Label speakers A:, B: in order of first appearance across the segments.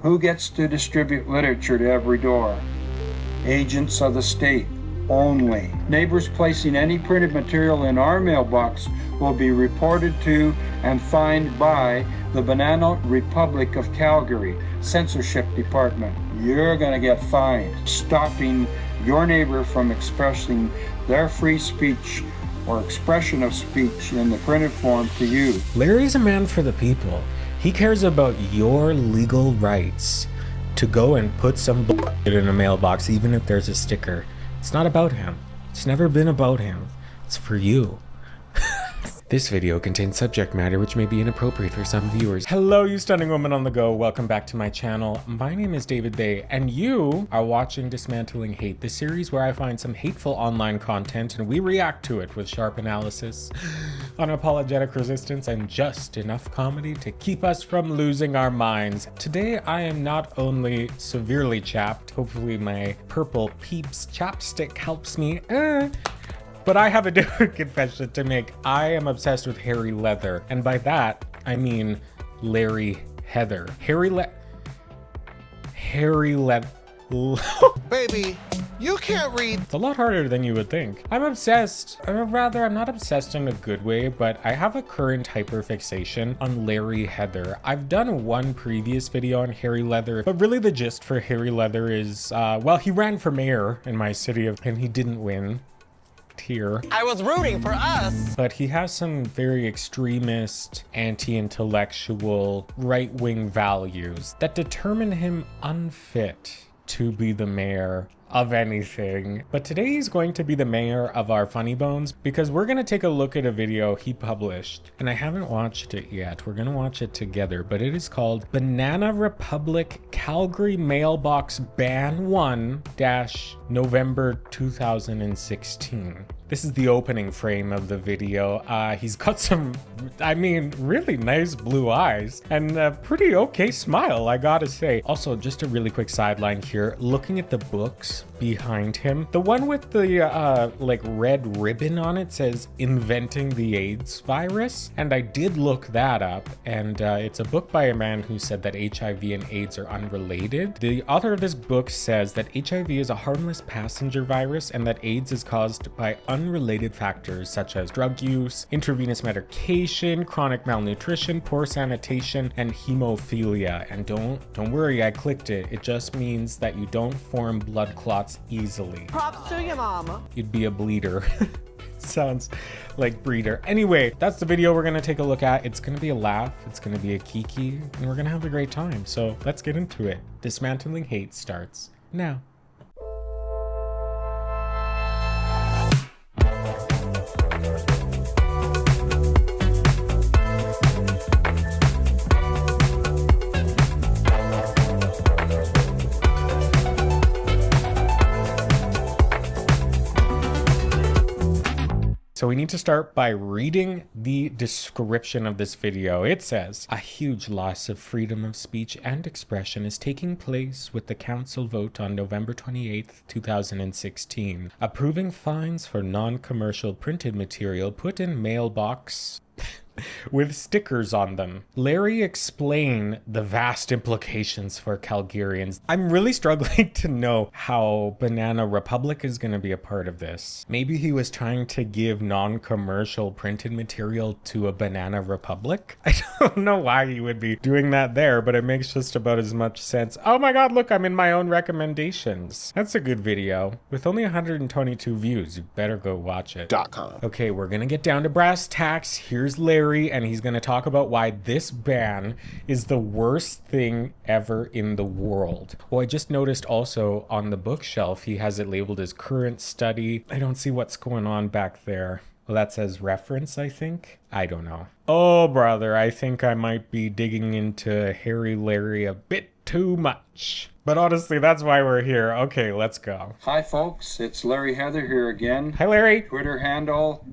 A: Who gets to distribute literature to every door? Agents of the state only. Neighbors placing any printed material in our mailbox will be reported to and fined by the Banana Republic of Calgary Censorship Department. You're going to get fined, stopping your neighbor from expressing their free speech or expression of speech in the printed form to you.
B: Larry's a man for the people. He cares about your legal rights to go and put some bullshit in a mailbox, even if there's a sticker. It's not about him. It's never been about him. It's for you. This video contains subject matter which may be inappropriate for some viewers. Hello, you stunning woman on the go. Welcome back to my channel. My name is David Bay, and you are watching Dismantling Hate, the series where I find some hateful online content and we react to it with sharp analysis, unapologetic resistance, and just enough comedy to keep us from losing our minds. Today, I am not only severely chapped, hopefully my purple Peeps chapstick helps me, but I have a different confession to make. I am obsessed with hairy leather, and by that, I mean Larry Heather. Hairy leather.
C: Baby, you can't read.
B: It's a lot harder than you would think. I'm obsessed, or rather, I'm not obsessed in a good way, but I have a current hyperfixation on Larry Heather. I've done one previous video on hairy leather, but really the gist for hairy leather is, well, he ran for mayor in my city, and he didn't win. Here.
C: I was rooting for us.
B: But he has some very extremist, anti-intellectual, right-wing values that determine him unfit to be the mayor of anything. But today he's going to be the mayor of our funny bones because we're gonna take a look at a video he published, and I haven't watched it yet. We're gonna watch it together, but it is called Banana Republic Calgary Mailbox Ban 1-November 2016. This is the opening frame of the video. He's got some, I mean, really nice blue eyes and a pretty okay smile, I gotta say. Also, just a really quick sideline here, looking at the books behind him, the one with the like red ribbon on it says Inventing the AIDS Virus, and I did look that up, and it's a book by a man who said that HIV and AIDS are unrelated. The author of this book says that HIV is a harmless passenger virus and that AIDS is caused by unrelated factors such as drug use, intravenous medication, chronic malnutrition, poor sanitation, and hemophilia. And don't worry, I clicked it. It just means that you don't form blood clots easily.
C: Props to your mama.
B: You'd be a bleeder. Sounds like breeder. Anyway, that's the video we're gonna take a look at. It's gonna be a laugh, it's gonna be a kiki, and we're gonna have a great time. So let's get into it. Dismantling Hate starts now. So we need to start by reading the description of this video. It says, a huge loss of freedom of speech and expression is taking place with the council vote on November 28th, 2016, approving fines for non-commercial printed material put in mailbox with stickers on them. Larry explained the vast implications for Calgarians. I'm really struggling to know how Banana Republic is going to be a part of this. Maybe he was trying to give non-commercial printed material to a Banana Republic? I don't know why he would be doing that there, but it makes just about as much sense. Oh my god, look, I'm in my own recommendations. That's a good video. With only 122 views, you better go watch it. Okay, we're gonna get down to brass tacks. Here's Larry, and he's going to talk about why this ban is the worst thing ever in the world. Well, I just noticed also on the bookshelf, he has it labeled as current study. I don't see what's going on back there. Well, that says reference, I think. I don't know. Oh, brother, I think I might be digging into Hairy Larry a bit too much. But honestly, that's why we're here. Okay, let's go.
A: Hi folks, it's Larry Heather here again.
B: Hi, Larry.
A: Twitter handle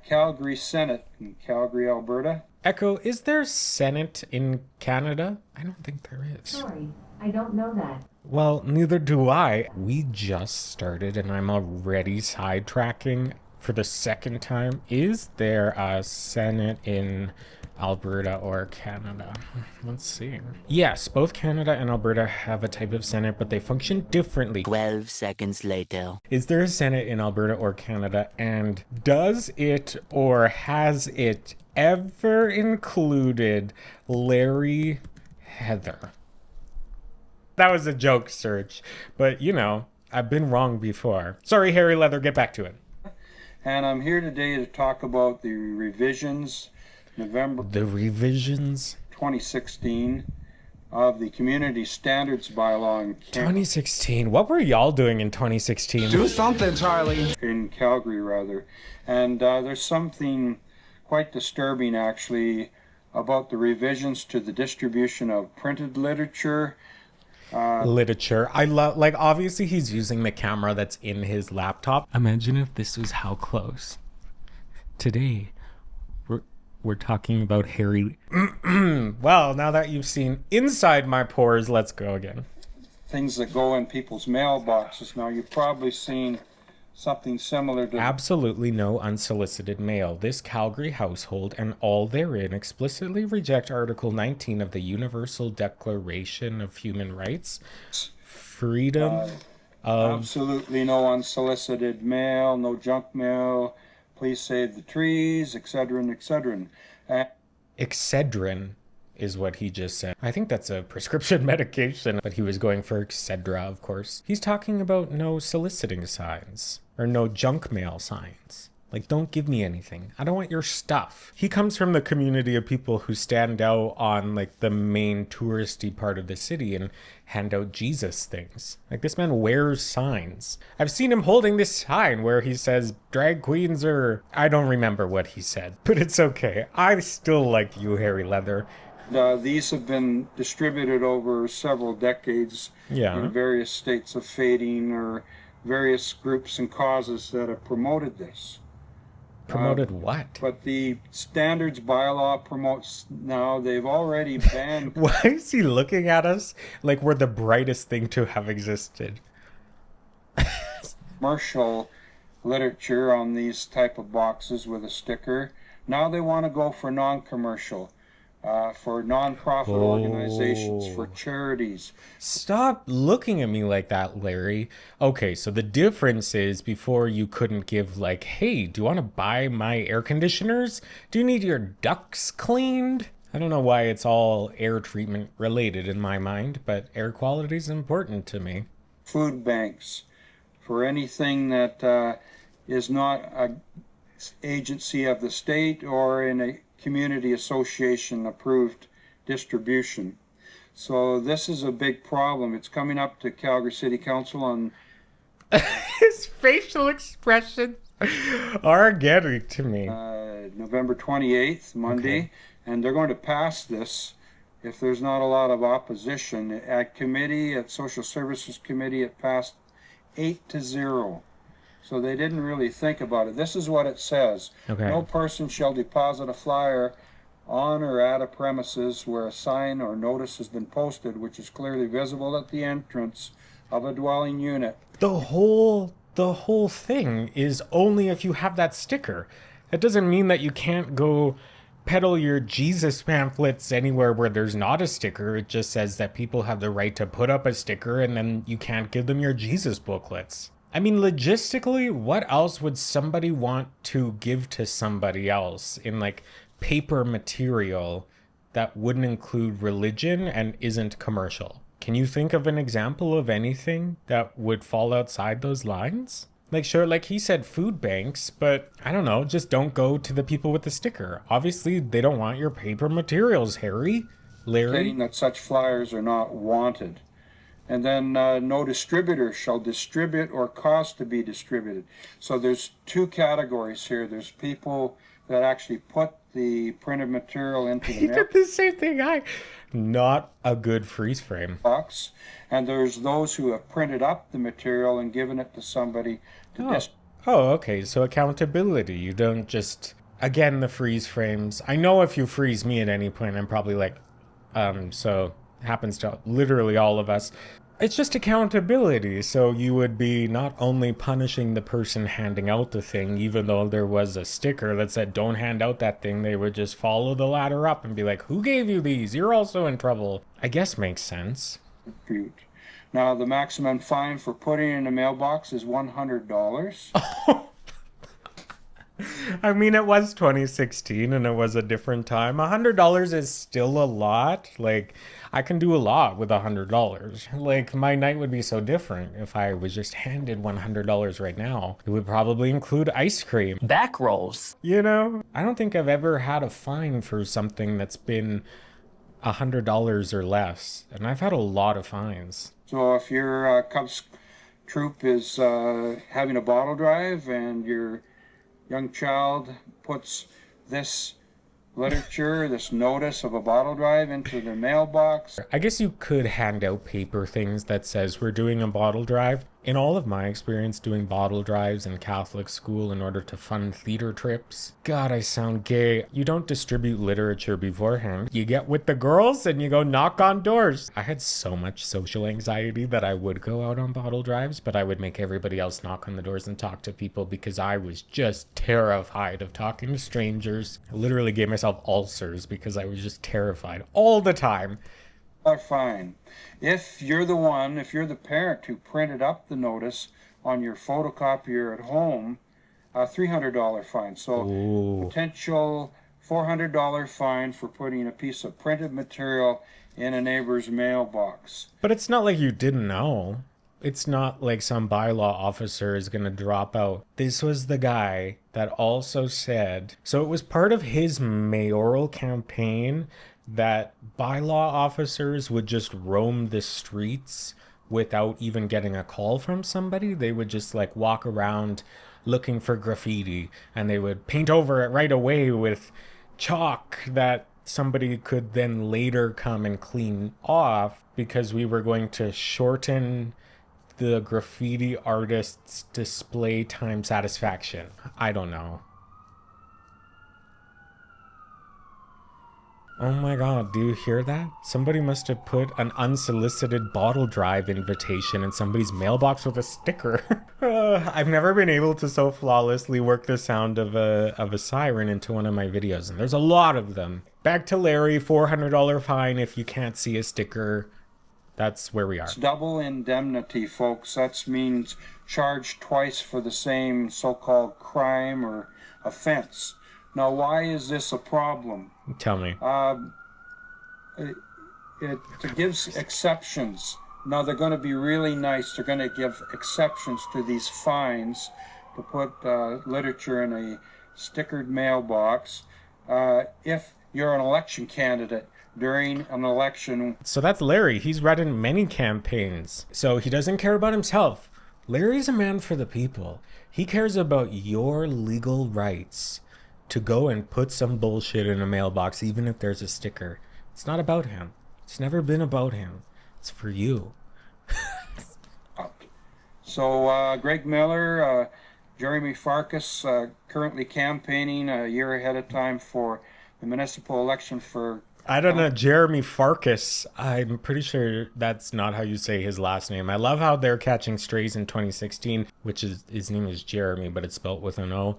A: @Calgary Senate in Calgary, Alberta.
B: Echo, is there Senate in Canada? I don't think there is.
D: Sorry, I don't know that.
B: Well, neither do I. We just started and I'm already sidetracking for the second time. Is there a Senate in Alberta or Canada? Let's see. Yes, both Canada and Alberta have a type of Senate, but they function differently.
E: 12 seconds later.
B: Is there a Senate in Alberta or Canada? And does it or has it ever included Larry Heather? That was a joke search, but you know, I've been wrong before. Sorry, Harry Leather, get back to it.
A: And I'm here today to talk about the revisions, November 2016, of the Community Standards Bylaw in
B: 2016. What were y'all doing in 2016?
C: Do something, Charlie.
A: in Calgary, rather. And there's something quite disturbing, actually, about the revisions to the distribution of printed literature.
B: Literature. I love, like, obviously he's using the camera that's in his laptop. Imagine if this was how close. Today, we're talking about Harry. Well, now that you've seen inside my pores, let's go again.
A: Things that go in people's mailboxes. Now, you've probably seen something similar to
B: Absolutely no unsolicited mail. This Calgary household and all therein explicitly reject Article 19 of the Universal Declaration of Human Rights. Freedom of...
A: absolutely no unsolicited mail, no junk mail, please save the trees, etc., and etc.
B: Excedrin is what he just said. I think that's a prescription medication, but he was going for Excedra, of course. He's talking about no soliciting signs or no junk mail signs. Like, don't give me anything. I don't want your stuff. He comes from the community of people who stand out on like the main touristy part of the city and hand out Jesus things. Like, this man wears signs. I've seen him holding this sign where he says drag queens are... I don't remember what he said, but it's okay. I still like you, Harry Leather.
A: These have been distributed over several decades in various states of fading or various groups and causes that have promoted this.
B: Promoted what?
A: But the standards bylaw promotes now. They've already banned.
B: Why is he looking at us like we're the brightest thing to have existed?
A: Commercial literature on these type of boxes with a sticker. Now they want to go for non-commercial. For non-profit organizations, for charities.
B: Stop looking at me like that, Larry. Okay, so the difference is before you couldn't give like, hey, do you want to buy my air conditioners? Do you need your ducts cleaned? I don't know why it's all air treatment related in my mind, but air quality is important to me.
A: Food banks, for anything that is not an agency of the state or in a community association approved distribution. So this is a big problem. It's coming up to Calgary City Council on...
B: His facial expressions are getting to me.
A: November 28th, Monday, okay. And they're going to pass this if there's not a lot of opposition. At committee, at Social Services Committee, it passed 8-0. So they didn't really think about it. This is what it says. Okay. No person shall deposit a flyer on or at a premises where a sign or notice has been posted which is clearly visible at the entrance of a dwelling unit.
B: The whole thing is only if you have that sticker. That doesn't mean that you can't go peddle your Jesus pamphlets anywhere where there's not a sticker. It just says that people have the right to put up a sticker and then you can't give them your Jesus booklets. I mean, logistically, what else would somebody want to give to somebody else in like paper material that wouldn't include religion and isn't commercial? Can you think of an example of anything that would fall outside those lines? Like, sure, like he said, food banks, but I don't know, just don't go to the people with the sticker. Obviously, they don't want your paper materials, Harry. Larry?
A: Stating that such flyers are not wanted. And then no distributor shall distribute or cause to be distributed. So there's two categories here. There's people that actually put the printed material into the
B: He did the same thing. Not a good freeze frame.
A: Box. And there's those who have printed up the material and given it to somebody to distribute.
B: Oh, okay. So accountability. You don't just, again, the freeze frames. I know if you freeze me at any point, I'm probably like, so happens to literally all of us. It's just accountability. So you would be not only punishing the person handing out the thing, even though there was a sticker that said don't hand out that thing, they would just follow the ladder up and be like, who gave you these? You're also in trouble. I guess makes sense.
A: Now, the maximum fine for putting in a mailbox is $100.
B: I mean, it was 2016 and it was a different time. $100 is still a lot. Like, I can do a lot with $100. Like, my night would be so different if I was just handed $100 right now. It would probably include ice cream.
E: Back rolls.
B: You know? I don't think I've ever had a fine for something that's been $100 or less. And I've had a lot of fines.
A: So if your Cubs troop is having a bottle drive and your young child puts this literature, this notice of a bottle drive into the mailbox.
B: I guess you could hand out paper things that says we're doing a bottle drive. In all of my experience doing bottle drives in Catholic school in order to fund theater trips, God, I sound gay. You don't distribute literature beforehand. You get with the girls and you go knock on doors. I had so much social anxiety that I would go out on bottle drives, but I would make everybody else knock on the doors and talk to people because I was just terrified of talking to strangers. I literally gave myself ulcers because I was just terrified all the time.
A: Fine. If you're the parent who printed up the notice on your photocopier at home, a $300 fine. So potential $400 fine for putting a piece of printed material in a neighbor's mailbox.
B: But it's not like you didn't know. It's not like some bylaw officer is going to drop out. This was the guy that also said, so it was part of his mayoral campaign that bylaw officers would just roam the streets without even getting a call from somebody. They would just like walk around looking for graffiti and they would paint over it right away with chalk that somebody could then later come and clean off because we were going to shorten the graffiti artist's display time satisfaction. I don't know. Oh my God, do you hear that? Somebody must have put an unsolicited bottle drive invitation in somebody's mailbox with a sticker. I've never been able to so flawlessly work the sound of a siren into one of my videos, and there's a lot of them. Back to Larry, $400 fine if you can't see a sticker. That's where we are.
A: It's double indemnity, folks. That means charged twice for the same so-called crime or offense. Now, why is this a problem?
B: Tell me.
A: It gives exceptions. Now, they're going to be really nice. They're going to give exceptions to these fines to put literature in a stickered mailbox if you're an election candidate during an election.
B: So that's Larry. He's running many campaigns. So he doesn't care about himself. Larry's a man for the people. He cares about your legal rights to go and put some bullshit in a mailbox, even if there's a sticker. It's not about him. It's never been about him. It's for you.
A: So Greg Miller, Jeremy Farkas, currently campaigning a year ahead of time for the municipal election for...
B: I don't know, Jeremy Farkas. I'm pretty sure that's not how you say his last name. I love how they're catching strays in 2016, which is, his name is Jeremy, but it's spelt with an O.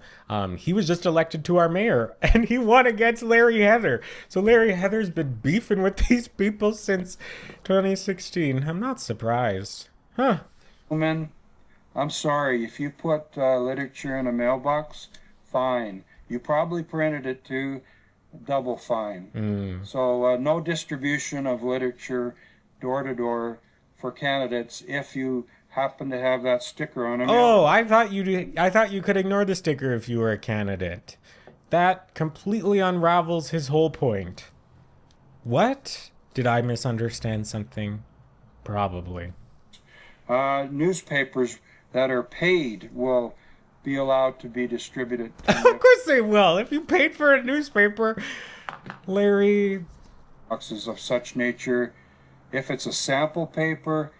B: He was just elected to our mayor, and he won against Larry Heather. So Larry Heather's been beefing with these people since 2016. I'm not surprised. Huh.
A: Gentlemen, I'm sorry. If you put literature in a mailbox, fine. You probably printed it too. Double fine. So no distribution of literature door to door for candidates if you happen to have that sticker on it.
B: Oh, I thought you could ignore the sticker if you were a candidate. That completely unravels his whole point. What? Did I misunderstand something? Probably.
A: Newspapers that are paid will be allowed to be distributed.
B: Of course they will. If you paid for a newspaper, Larry.
A: Boxes of such nature. If it's a sample paper,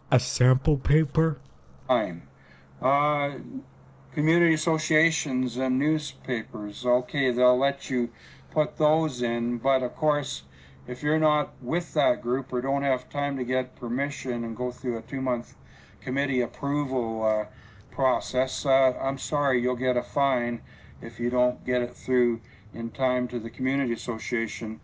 B: a sample paper?
A: Fine. Community associations and newspapers, okay, they'll let you put those in, but of course, If you're not with that group or don't have time to get permission and go through a 2-month committee approval process, I'm sorry, you'll get a fine if you don't get it through in time to the community association.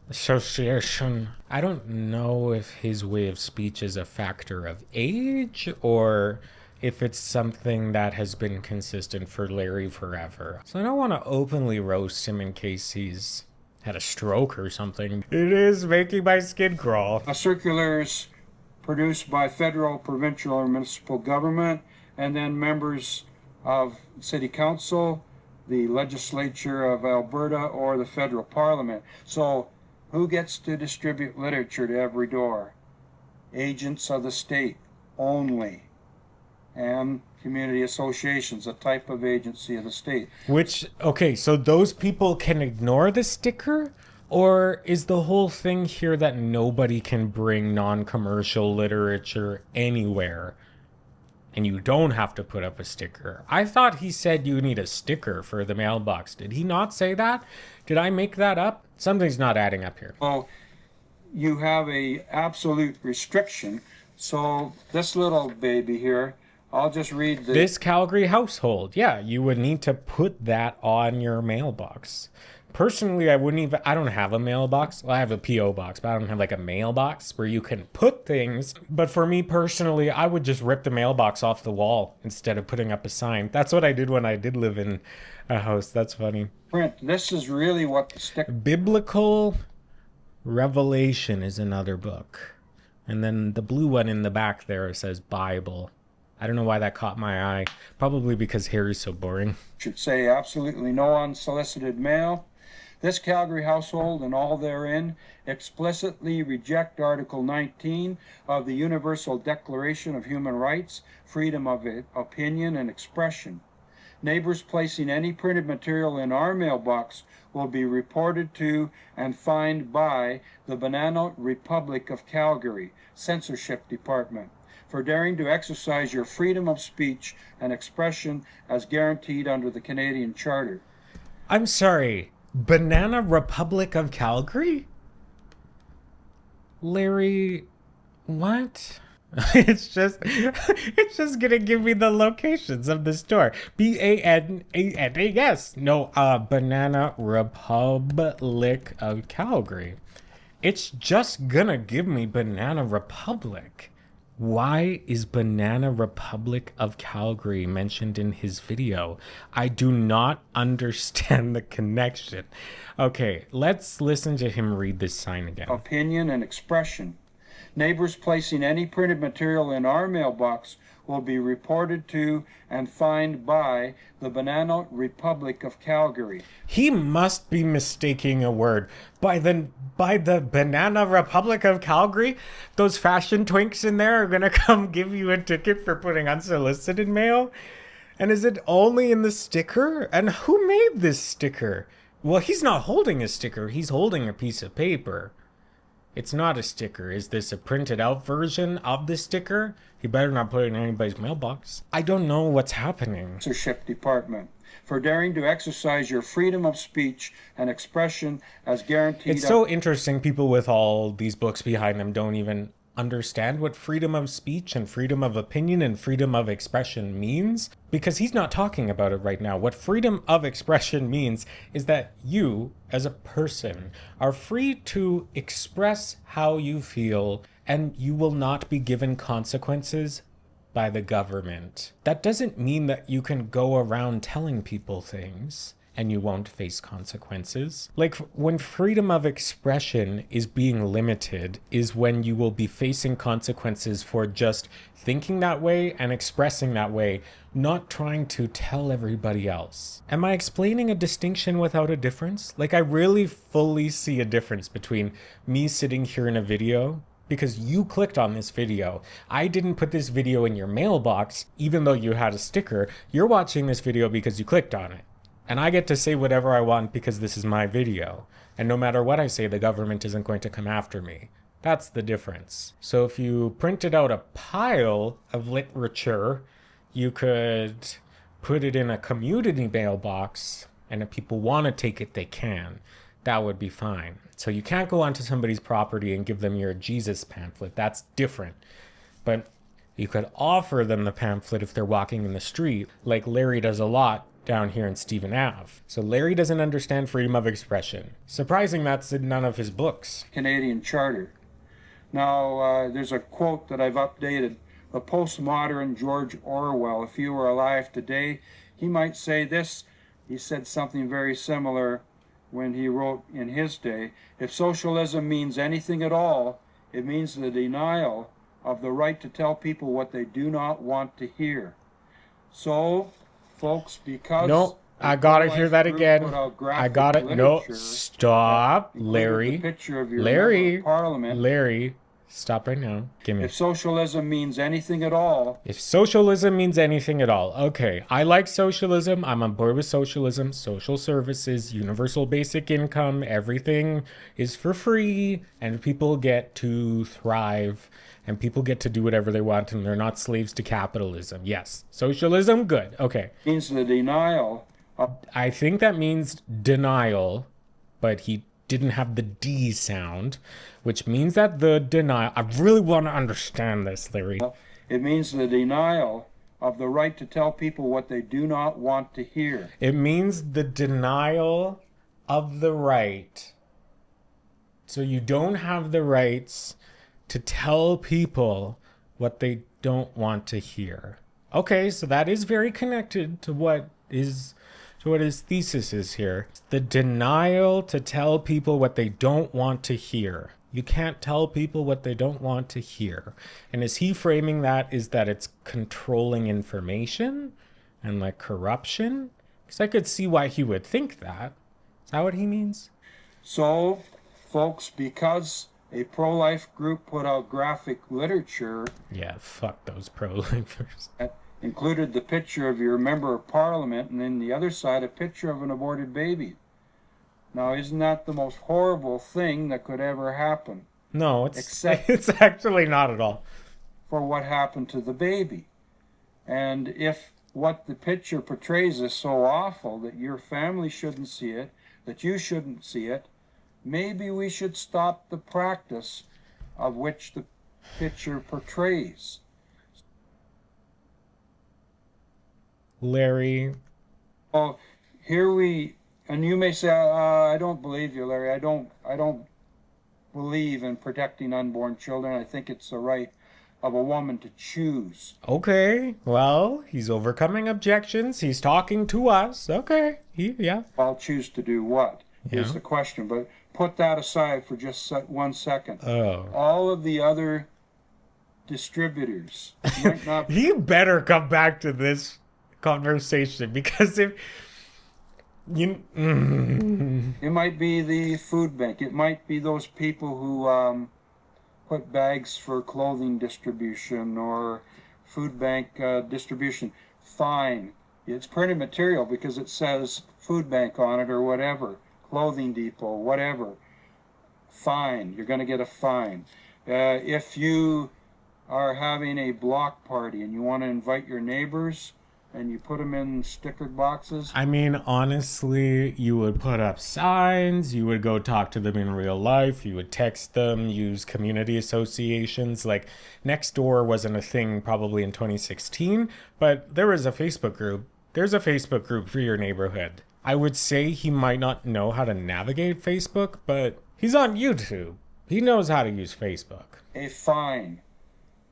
B: I don't know if his way of speech is a factor of age or if it's something that has been consistent for Larry forever. So I don't want to openly roast him in case he's had a stroke or something. It is making my skin crawl.
A: Circulars produced by federal, provincial, or municipal government, and then members of city council, the legislature of Alberta, or the federal parliament. So who gets to distribute literature to every door? Agents of the state only, and community associations, a type of agency of the state.
B: Which, okay, so those people can ignore the sticker? Or is the whole thing here that nobody can bring non-commercial literature anywhere? And you don't have to put up a sticker. I thought he said you need a sticker for the mailbox. Did he not say that? Did I make that up? Something's not adding up here.
A: Well, you have a absolute restriction. So this little baby here, I'll just read
B: this Calgary household. Yeah, you would need to put that on your mailbox. Personally, I don't have a mailbox. Well, I have a P.O. box, but I don't have like a mailbox where you can put things. But for me personally, I would just rip the mailbox off the wall instead of putting up a sign. That's what I did when I did live in a house. That's funny.
A: Print. This is really what the sticker.
B: Biblical Revelation is another book. And then the blue one in the back there says Bible. I don't know why that caught my eye. Probably because Harry's so boring.
A: Should say absolutely no unsolicited mail. This Calgary household and all therein explicitly reject Article 19 of the Universal Declaration of Human Rights, freedom of opinion and expression. Neighbors placing any printed material in our mailbox will be reported to and fined by the Banana Republic of Calgary Censorship Department for daring to exercise your freedom of speech and expression as guaranteed under the Canadian Charter.
B: I'm sorry. Banana Republic of Calgary? Larry, what? It's just gonna give me the locations of the store. BANANAS. No, Banana Republic of Calgary. It's just gonna give me Banana Republic. Why is Banana Republic of Calgary mentioned in his video? I do not understand the connection. Okay, let's listen to him read this sign again.
A: Opinion and expression. Neighbors placing any printed material in our mailbox will be reported to and fined by the Banana Republic of Calgary.
B: He must be mistaking a word. By the Banana Republic of Calgary? Those fashion twinks in there are gonna come give you a ticket for putting unsolicited mail? And is it only in the sticker? And who made this sticker? Well, he's not holding a sticker, he's holding a piece of paper. It's not a sticker. Is this a printed out version of the sticker? He better not put it in anybody's mailbox. I don't know what's happening.
A: Censorship Department for daring to exercise your freedom of speech and expression as guaranteed.
B: It's so interesting people with all these books behind them don't even understand what freedom of speech and freedom of opinion and freedom of expression means, because he's not talking about it right now. What freedom of expression means is that you, as a person, are free to express how you feel and you will not be given consequences by the government. That doesn't mean that you can go around telling people things and you won't face consequences. Like, when freedom of expression is being limited is when you will be facing consequences for just thinking that way and expressing that way, not trying to tell everybody else. Am I explaining a distinction without a difference? Like, I really fully see a difference between me sitting here in a video because you clicked on this video. I didn't put this video in your mailbox, even though you had a sticker. You're watching this video because you clicked on it. And I get to say whatever I want because this is my video. And no matter what I say, the government isn't going to come after me. That's the difference. So if you printed out a pile of literature, you could put it in a community mailbox, and if people want to take it, they can. that would be fine. So you can't go onto somebody's property and give them your Jesus pamphlet. That's different. But you could offer them the pamphlet if they're walking in the street, like Larry does a lot down here in Stephen Ave. So Larry doesn't understand freedom of expression. Surprising that's in none of his books.
A: Canadian Charter. Now, there's a quote that I've updated. The postmodern George Orwell, if he were alive today, he might say this. He said something very similar when he wrote in his day. If socialism means anything at all, it means the denial of the right to tell people what they do not want to hear. So, folks, because...
B: No, I gotta hear that again. I got it. No, stop. Larry. Larry, stop right now. Give me.
A: If socialism means anything at all...
B: If socialism means anything at all. Okay, I like socialism. I'm on board with socialism. Social services, universal basic income, everything is for free, and people get to thrive, and people get to do whatever they want, and they're not slaves to capitalism. Yes, socialism, good. Okay.
A: Means the denial of...
B: I think that means denial, but he didn't have the D sound, which means that the denial... I really want to understand this, Larry.
A: It means the denial of the right to tell people what they do not want to hear.
B: It means the denial of the right. So you don't have the rights to tell people what they don't want to hear. Okay, so that is very connected to what his thesis is here. The denial to tell people what they don't want to hear. You can't tell people what they don't want to hear. And is he framing that is that it's controlling information and like corruption? Because I could see why he would think that. Is that what he means?
A: So, folks, because a pro-life group put out graphic literature...
B: Yeah, fuck those pro-lifers.
A: That included the picture of your member of parliament, and then the other side, a picture of an aborted baby. Now, isn't that the most horrible thing that could ever happen?
B: No, it's actually not at all.
A: For what happened to the baby. And if what the picture portrays is so awful that your family shouldn't see it, that you shouldn't see it, maybe we should stop the practice of which the picture portrays.
B: Larry.
A: Well, here we, and you may say, I don't believe you, Larry. I don't believe in protecting unborn children. I think it's the right of a woman to choose.
B: Okay, well, he's overcoming objections. He's talking to us. Okay, yeah.
A: I'll choose to do what is the question, but put that aside for just 1 second.
B: Oh.
A: All of the other distributors might not...
B: He better come back to this conversation, because if you...
A: It might be the food bank. It might be those people who put bags for clothing distribution or food bank distribution. Fine. It's printed material because it says food bank on it or whatever. Clothing depot, whatever. Fine. You're going to get a fine. If you are having a block party and you want to invite your neighbors and you put them in stickered boxes.
B: I mean, honestly, you would put up signs, you would go talk to them in real life, you would text them, use community associations. Like, Nextdoor wasn't a thing probably in 2016, but there was a Facebook group. There's a Facebook group for your neighborhood. I would say he might not know how to navigate Facebook, but he's on YouTube. He knows how to use Facebook.
A: A fine.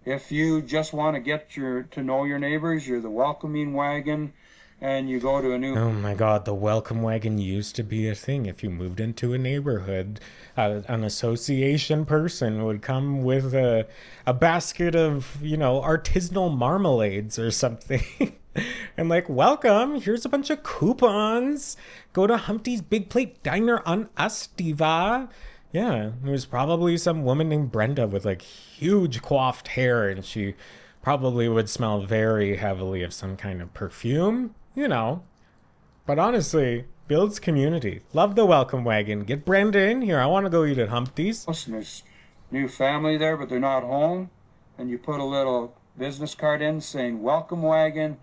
A: If you just want to get to know your neighbors, you're the welcoming wagon, and you go to a new...
B: Oh my God, the welcome wagon used to be a thing. If you moved into a neighborhood, an association person would come with a basket of, artisanal marmalades or something. And like, welcome, here's a bunch of coupons. Go to Humpty's Big Plate Diner on us, diva. Yeah, there was probably some woman named Brenda with like huge coiffed hair, and she probably would smell very heavily of some kind of perfume, But honestly, builds community. Love the welcome wagon. Get Brenda in here. I want to go eat at Humpty's.
A: Listen, there's new family there, but they're not home. And you put a little business card in saying, welcome wagon,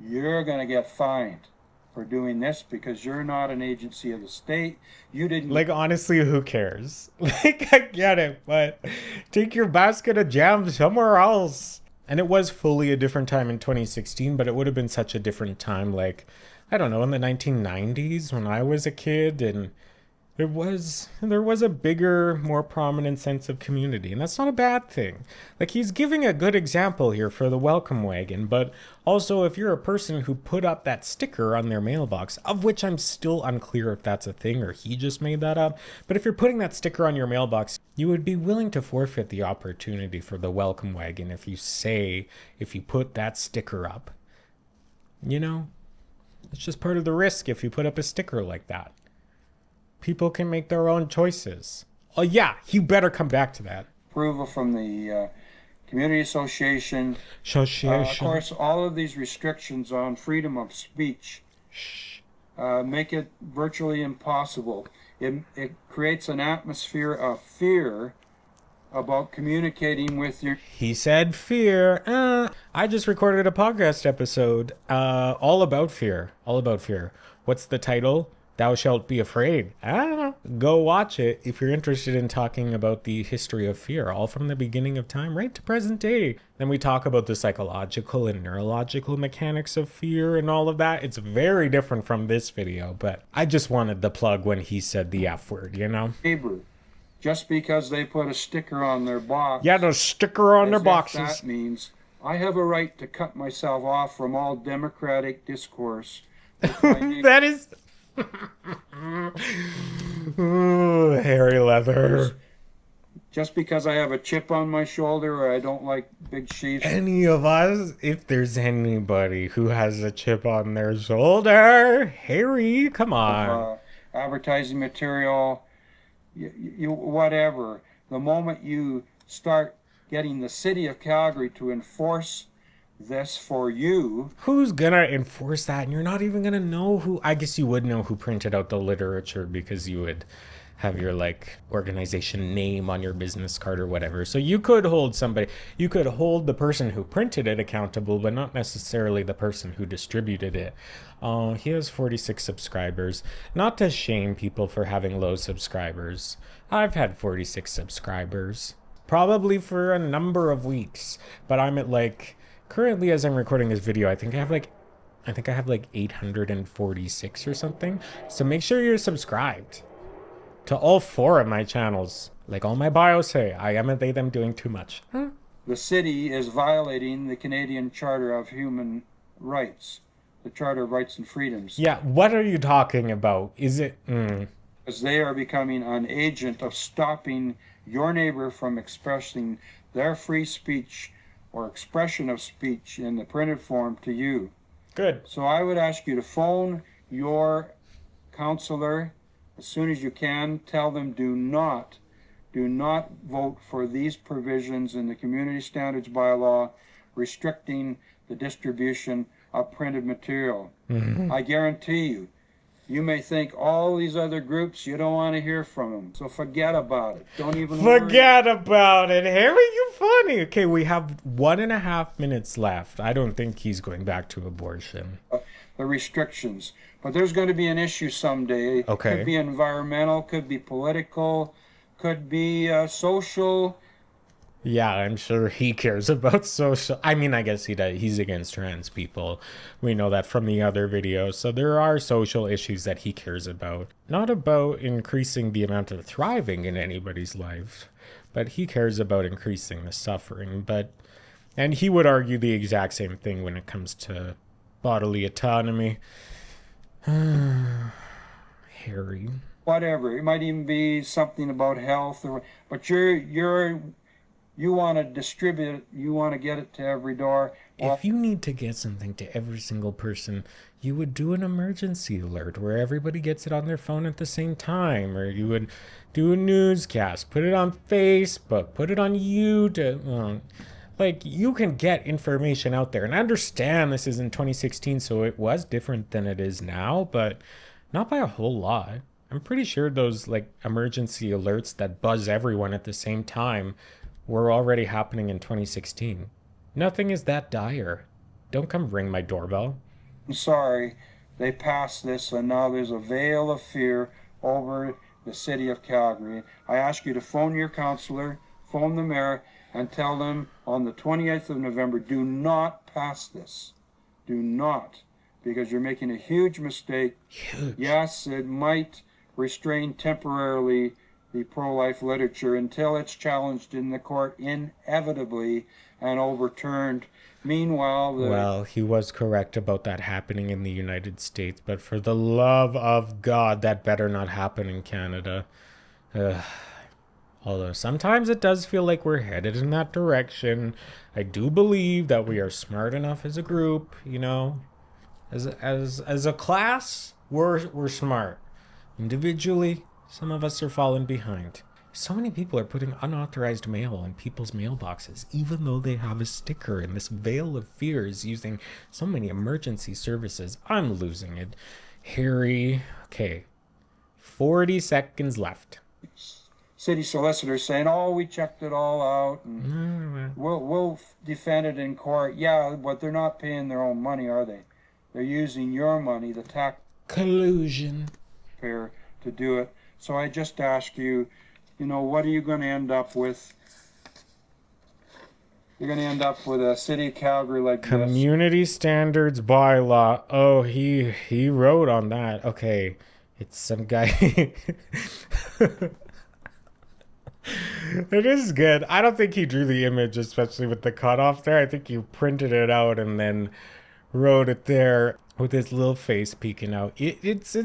A: you're going to get fined. for doing this because you're not an agency of the state. You didn't.
B: Like, honestly, who cares? Like, I get it, but take your basket of jam somewhere else. And it was fully a different time in 2016, but it would have been such a different time, like, I don't know, in the 1990s when I was a kid, and there was a bigger, more prominent sense of community, and that's not a bad thing. Like, he's giving a good example here for the welcome wagon, but also if you're a person who put up that sticker on their mailbox, of which I'm still unclear if that's a thing or he just made that up, but if you're putting that sticker on your mailbox, you would be willing to forfeit the opportunity for the welcome wagon if you put that sticker up. You know? It's just part of the risk if you put up a sticker like that. People can make their own choices. Oh yeah, you better come back to that.
A: Approval from the community association. Of course, all of these restrictions on freedom of speech make it virtually impossible. It creates an atmosphere of fear about communicating with your...
B: He said fear. I just recorded a podcast episode all about fear. All about fear. What's the title? Thou shalt be afraid. Go watch it if you're interested in talking about the history of fear, all from the beginning of time right to present day. Then we talk about the psychological and neurological mechanics of fear and all of that. It's very different from this video, but I just wanted the plug when he said the F word, you know?
A: Neighbor, just because they put a sticker on their box.
B: Yeah, the sticker on their boxes.
A: That means I have a right to cut myself off from all democratic discourse.
B: That is... Ooh, hairy leather.
A: Just because I have a chip on my shoulder or I don't like big sheets.
B: Any of us, if there's anybody who has a chip on their shoulder, Harry, come on.
A: Advertising material, you whatever. The moment you start getting the city of Calgary to enforce this for you.
B: Who's gonna enforce that? And you're not even gonna know who. I guess you would know who printed out the literature because you would have your like organization name on your business card or whatever. So you could hold somebody, you could hold the person who printed it accountable, but not necessarily the person who distributed it. He has 46 subscribers. Not to shame people for having low subscribers. I've had 46 subscribers, probably for a number of weeks, but I'm at like, currently, as I'm recording this video, I think I have like 846 or something. So make sure you're subscribed to all 4 of my channels. Like all my bios say, I imitate them doing too much.
A: The city is violating the Canadian Charter of Human Rights, the Charter of Rights and Freedoms.
B: Yeah, what are you talking about? Is it...
A: Because they are becoming an agent of stopping your neighbor from expressing their free speech or expression of speech in the printed form to you.
B: Good.
A: So I would ask you to phone your counselor as soon as you can. Tell them do not vote for these provisions in the Community Standards Bylaw restricting the distribution of printed material. I guarantee you, you may think all these other groups, you don't want to hear from them. So forget about it. Don't even
B: forget about it. Harry, you funny. Okay, we have 1.5 minutes left. I don't think he's going back to abortion.
A: The restrictions. But there's going to be an issue someday.
B: Okay.
A: Could be environmental, could be political, could be social.
B: Yeah, I'm sure he cares about social. I mean, I guess he does. He's against trans people. We know that from the other videos. So there are social issues that he cares about. Not about increasing the amount of thriving in anybody's life, but he cares about increasing the suffering. And he would argue the exact same thing when it comes to bodily autonomy. Harry.
A: Whatever. It might even be something about health, but you want to distribute it, you want to get it to every door. Well,
B: if you need to get something to every single person, you would do an emergency alert where everybody gets it on their phone at the same time, or you would do a newscast, put it on Facebook, put it on YouTube. Like, you can get information out there. And I understand this is in 2016, so it was different than it is now, but not by a whole lot. I'm pretty sure those like emergency alerts that buzz everyone at the same time were already happening in 2016. Nothing is that dire. Don't come ring my doorbell.
A: I'm sorry, they passed this, and now there's a veil of fear over the city of Calgary. I ask you to phone your councillor, phone the mayor, and tell them on the 28th of November, do not pass this. Do not, because you're making a huge mistake.
B: Huge.
A: Yes, it might restrain temporarily the pro-life literature until it's challenged in the court inevitably and overturned. Meanwhile,
B: well, he was correct about that happening in the United States, but for the love of God, that better not happen in Canada. Although sometimes it does feel like we're headed in that direction. I do believe that we are smart enough as a group, you know. As a class, we're smart. Individually, some of us are falling behind. So many people are putting unauthorized mail in people's mailboxes, even though they have a sticker, and this veil of fear is using so many emergency services. I'm losing it. Harry, okay, 40 seconds left.
A: city solicitor saying, oh, we checked it all out, and we'll defend it in court. Yeah, but they're not paying their own money, are they? They're using your money, the tax
B: Collusion.
A: taxpayer, to do it. So I just ask you, you know, what are you going to end up with? You're going to end up with a city of Calgary like this.
B: Community standards bylaw. Oh, he wrote on that. Okay, it's some guy. It is good. I don't think he drew the image, especially with the cutoff there. I think he printed it out and then wrote it there with his little face peeking out. It's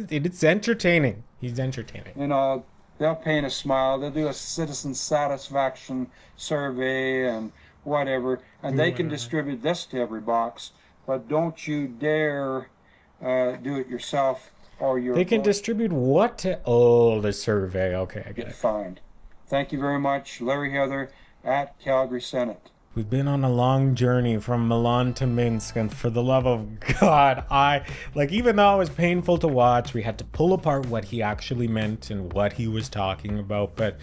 B: entertaining. He's entertaining.
A: You know, they'll paint a smile. They'll do a citizen satisfaction survey and whatever, and they can distribute this to every box, but don't you dare do it yourself, or you're
B: They can distribute what to... Oh, the survey. Okay, I get it.
A: fined. Thank you very much, Larry Heather at Calgary Senate.
B: We've been on a long journey from Milan to Minsk, and for the love of God, even though it was painful to watch, we had to pull apart what he actually meant and what he was talking about. But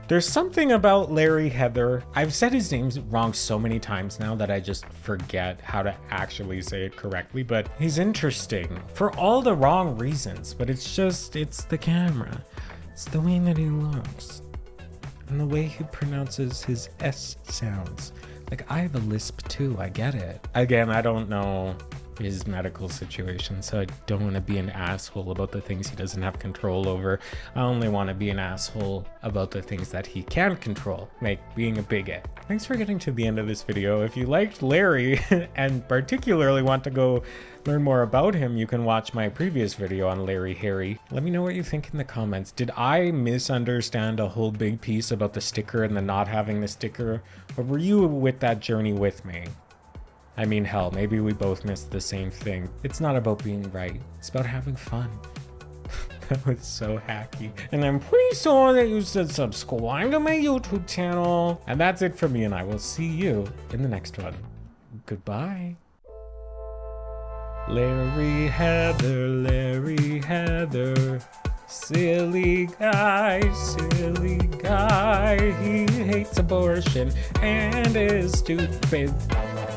B: there's something about Larry Heather. I've said his name wrong so many times now that I just forget how to actually say it correctly, but he's interesting for all the wrong reasons. But it's the camera. It's the way that he looks. And the way he pronounces his S sounds. Like, I have a lisp too, I get it. Again, I don't know his medical situation, so I don't want to be an asshole about the things he doesn't have control over. I only want to be an asshole about the things that he can control, like being a bigot. Thanks for getting to the end of this video. If you liked Larry and particularly want to go learn more about him, you can watch my previous video on Larry Harry. Let me know what you think in the comments. Did I misunderstand a whole big piece about the sticker and the not having the sticker? Or were you with that journey with me? I mean, hell, maybe we both missed the same thing. It's not about being right. It's about having fun. That was so hacky. And I'm pretty sure that you should subscribe to my YouTube channel. And that's it for me, and I will see you in the next one. Goodbye. Larry Heather, silly guy, he hates abortion and is stupid,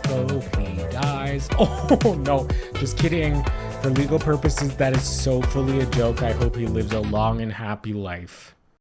B: though he dies. Oh no, just kidding. For legal purposes, that is so fully a joke. I hope he lives a long and happy life.